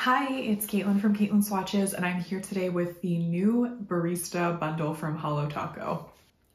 Hi, it's Caitlin from Caitlin Swatches, and I'm here today with the new Barista Bundle from Holo Taco.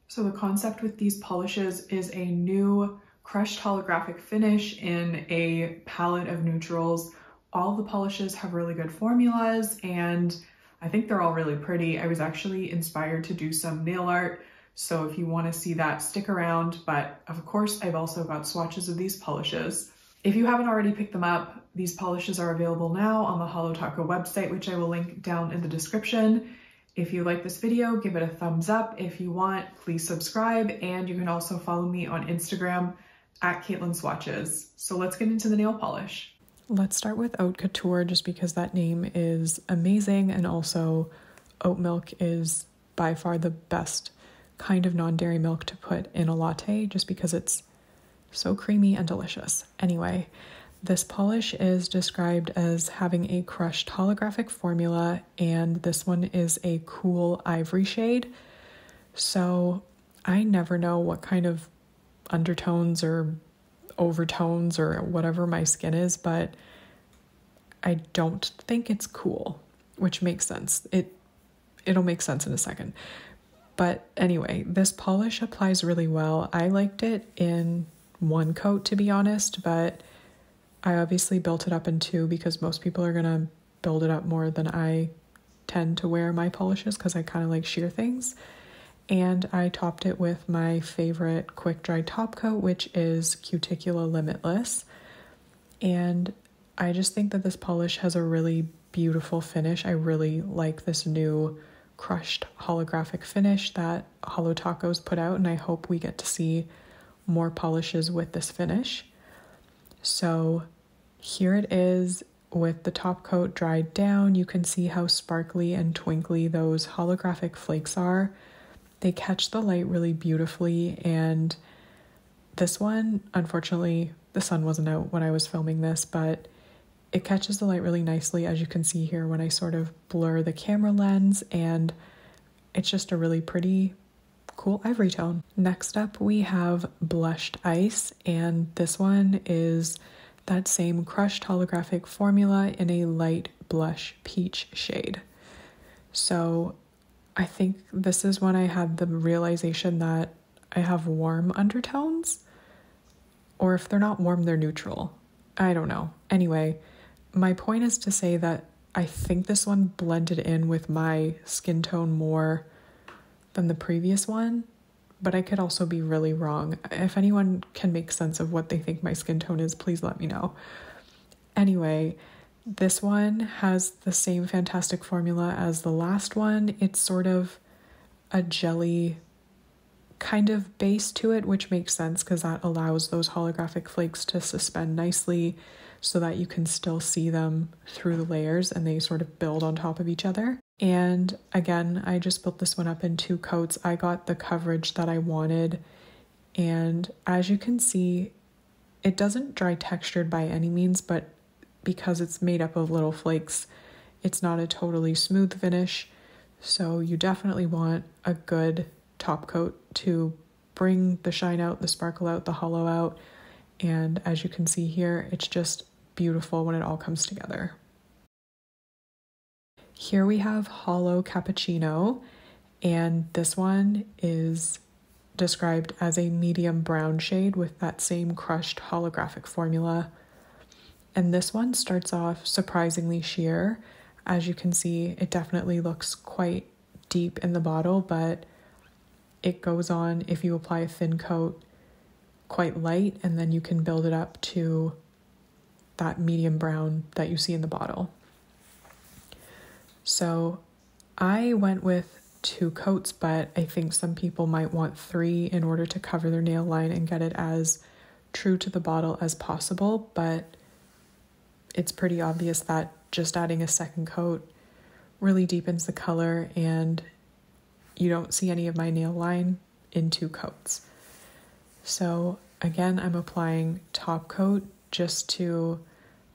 So the concept with these polishes is a new crushed holographic finish in a palette of neutrals. All the polishes have really good formulas, and I think they're all really pretty. I was actually inspired to do some nail art, so if you want to see that, stick around. But of course, I've also got swatches of these polishes. If you haven't already picked them up, these polishes are available now on the Holo Taco website, which I will link down in the description. If you like this video, give it a thumbs up. If you want, please subscribe, and you can also follow me on Instagram at Caitlin Swatches. So let's get into the nail polish. Let's start with Oat Couture, just because that name is amazing, and also oat milk is by far the best kind of non-dairy milk to put in a latte, just because it's so creamy and delicious. Anyway, this polish is described as having a crushed holographic formula, and this one is a cool ivory shade. So I never know what kind of undertones or overtones or whatever my skin is, but I don't think it's cool, which makes sense. It'll make sense in a second. But anyway, this polish applies really well. I liked it in one coat, to be honest, but I obviously built it up in two because most people are gonna build it up more than I tend to wear my polishes because I kind of like sheer things. And I topped it with my favorite quick dry top coat, which is Cuticula Limitless. And I just think that this polish has a really beautiful finish. I really like this new crushed holographic finish that Holo Taco's put out, and I hope we get to see more polishes with this finish. So here it is with the top coat dried down. You can see how sparkly and twinkly those holographic flakes are. They catch the light really beautifully, and this one, unfortunately, the sun wasn't out when I was filming this, but it catches the light really nicely, as you can see here when I sort of blur the camera lens, and it's just a really pretty cool ivory tone. Next up, we have Blushed Ice, and this one is that same crushed holographic formula in a light blush peach shade. So I think this is when I had the realization that I have warm undertones, or if they're not warm, they're neutral. I don't know. Anyway, my point is to say that I think this one blended in with my skin tone more than the previous one, but I could also be really wrong. If anyone can make sense of what they think my skin tone is, please let me know. Anyway, this one has the same fantastic formula as the last one. It's sort of a jelly kind of base to it, which makes sense because that allows those holographic flakes to suspend nicely so that you can still see them through the layers and they sort of build on top of each other. And again, I just built this one up in two coats. I got the coverage that I wanted, and as you can see, it doesn't dry textured by any means, but because it's made up of little flakes, it's not a totally smooth finish. So you definitely want a good top coat to bring the shine out, the sparkle out, the hollow out. And as you can see here, it's just beautiful when it all comes together. Here we have Holo Cappuccino, and this one is described as a medium brown shade with that same crushed holographic formula. And this one starts off surprisingly sheer. As you can see, it definitely looks quite deep in the bottle, but it goes on, if you apply a thin coat, quite light, and then you can build it up to that medium brown that you see in the bottle. So I went with two coats, but I think some people might want three in order to cover their nail line and get it as true to the bottle as possible. But it's pretty obvious that just adding a second coat really deepens the color, and you don't see any of my nail line in two coats. So again, I'm applying top coat just to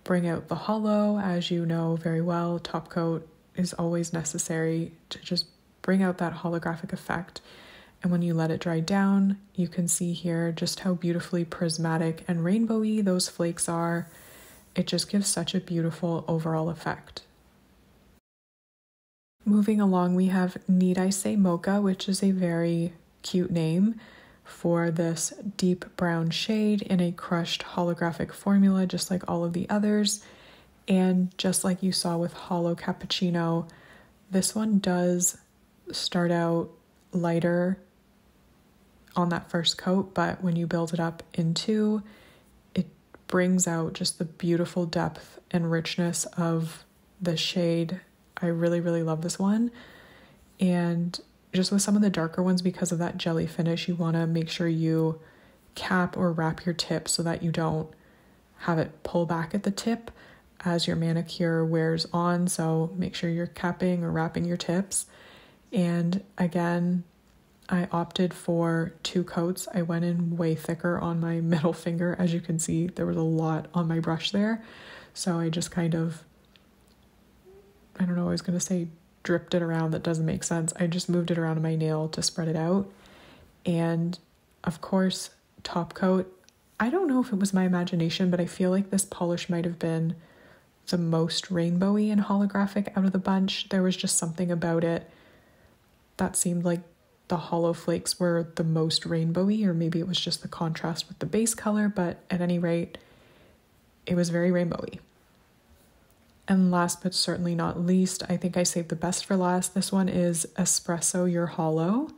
bring out the hollow. As you know very well, top coat is always necessary to just bring out that holographic effect. And when you let it dry down, you can see here just how beautifully prismatic and rainbowy those flakes are. it just gives such a beautiful overall effect. Moving along, we have I Say Mocha, which is a very cute name for this deep brown shade in a crushed holographic formula, just like all of the others. And just like you saw with Holo Cappuccino, this one does start out lighter on that first coat, but when you build it up in two, it brings out just the beautiful depth and richness of the shade. I really, really love this one. And just with some of the darker ones, because of that jelly finish, you want to make sure you cap or wrap your tip so that you don't have it pull back at the tip as your manicure wears on. So make sure you're capping or wrapping your tips. And again, I opted for 2 coats. I went in way thicker on my middle finger. As you can see, there was a lot on my brush there. So I just kind of, I don't know, I was going to say dripped it around. That doesn't make sense. I just moved it around my nail to spread it out. And of course, top coat. I don't know if it was my imagination, but I feel like this polish might have been the most rainbowy and holographic out of the bunch. There was just something about it that seemed like the hollow flakes were the most rainbowy, or maybe it was just the contrast with the base color, but at any rate, it was very rainbowy. And last but certainly not least, I think I saved the best for last. This one is Espresso Your Holo.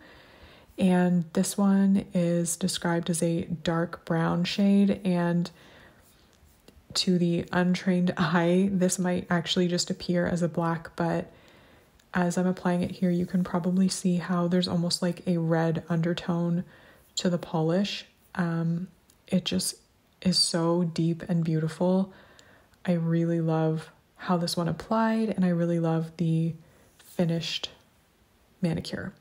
And this one is described as a dark brown shade. And to the untrained eye, this might actually just appear as a black, but as I'm applying it here, you can probably see how there's almost like a red undertone to the polish. It just is so deep and beautiful. I really love how this one applied, and I really love the finished manicure.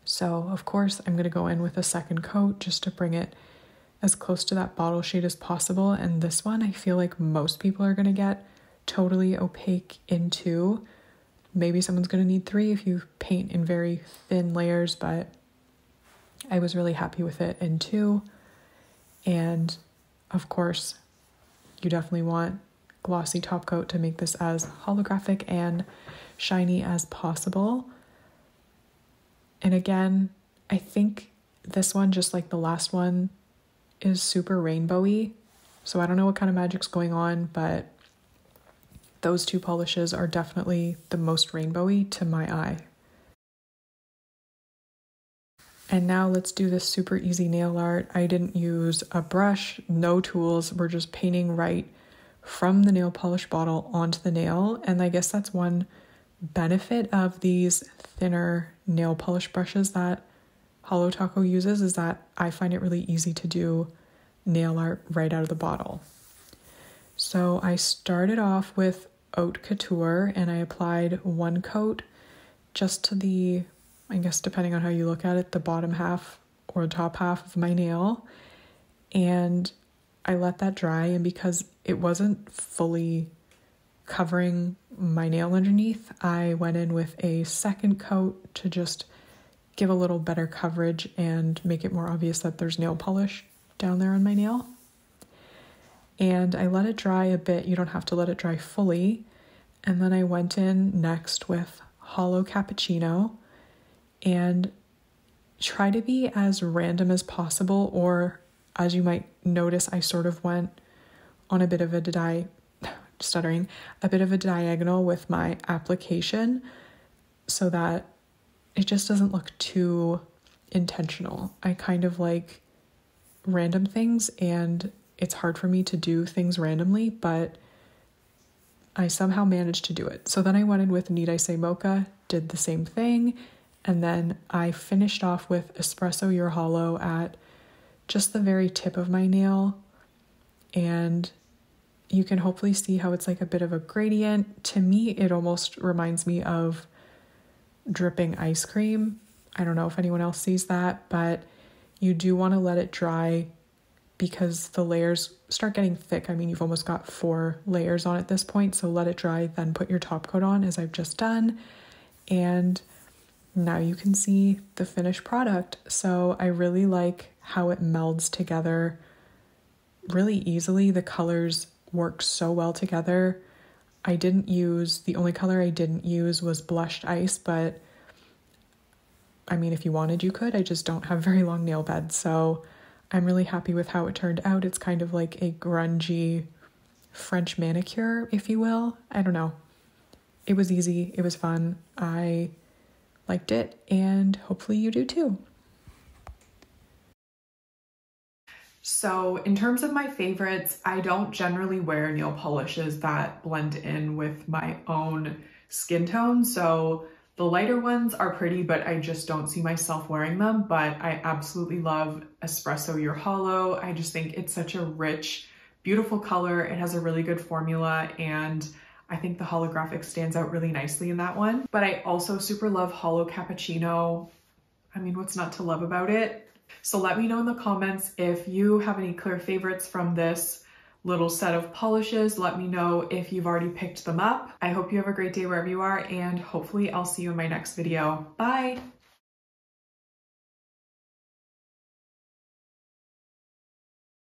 So of course I'm going to go in with a second coat just to bring it as close to that bottle shade as possible. And this one, I feel like most people are going to get totally opaque in 2. Maybe someone's going to need 3 if you paint in very thin layers, but I was really happy with it in 2. And of course, you definitely want glossy top coat to make this as holographic and shiny as possible. And again, I think this one, just like the last one, is super rainbowy. So I don't know what kind of magic's going on, but those 2 polishes are definitely the most rainbowy to my eye. And now let's do this super easy nail art. I didn't use a brush, no tools. We're just painting right from the nail polish bottle onto the nail. And I guess that's one benefit of these thinner nail polish brushes that Holo Taco uses, is that I find it really easy to do nail art right out of the bottle. So I started off with Oat Couture and I applied 1 coat just to the, I guess depending on how you look at it, the bottom half or the top half of my nail. And I let that dry, and because it wasn't fully covering my nail underneath, I went in with a second coat to just give a little better coverage and make it more obvious that there's nail polish down there on my nail. And I let it dry a bit. You don't have to let it dry fully. And then I went in next with Holo Cappuccino and try to be as random as possible, or as you might notice, I sort of went on a bit of a diagonal with my application so that it just doesn't look too intentional. I kind of like random things, and it's hard for me to do things randomly, but I somehow managed to do it. So then I went in with I Say Mocha, did the same thing, and then I finished off with Espresso Your Holo at just the very tip of my nail. And you can hopefully see how it's like a bit of a gradient. To me, it almost reminds me of dripping ice cream. I don't know if anyone else sees that, but you do want to let it dry because the layers start getting thick. I mean, you've almost got 4 layers on at this point, so let it dry, then put your top coat on as I've just done. And now you can see the finished product. So I really like how it melds together really easily. The colors work so well together. The only color I didn't use was blushed ice, but I mean, if you wanted, you could. I just don't have very long nail beds, so I'm really happy with how it turned out. It's kind of like a grungy French manicure, if you will. I don't know. It was easy. It was fun. I liked it, and hopefully you do too. So in terms of my favorites, I don't generally wear nail polishes that blend in with my own skin tone. So the lighter ones are pretty, but I just don't see myself wearing them. But I absolutely love Espresso Your Holo. I just think it's such a rich, beautiful color. It has a really good formula, and I think the holographic stands out really nicely in that one. But I also super love Holo Cappuccino. I mean, what's not to love about it? So let me know in the comments if you have any clear favorites from this little set of polishes. Let me know if you've already picked them up. I hope you have a great day wherever you are, and hopefully I'll see you in my next video. Bye!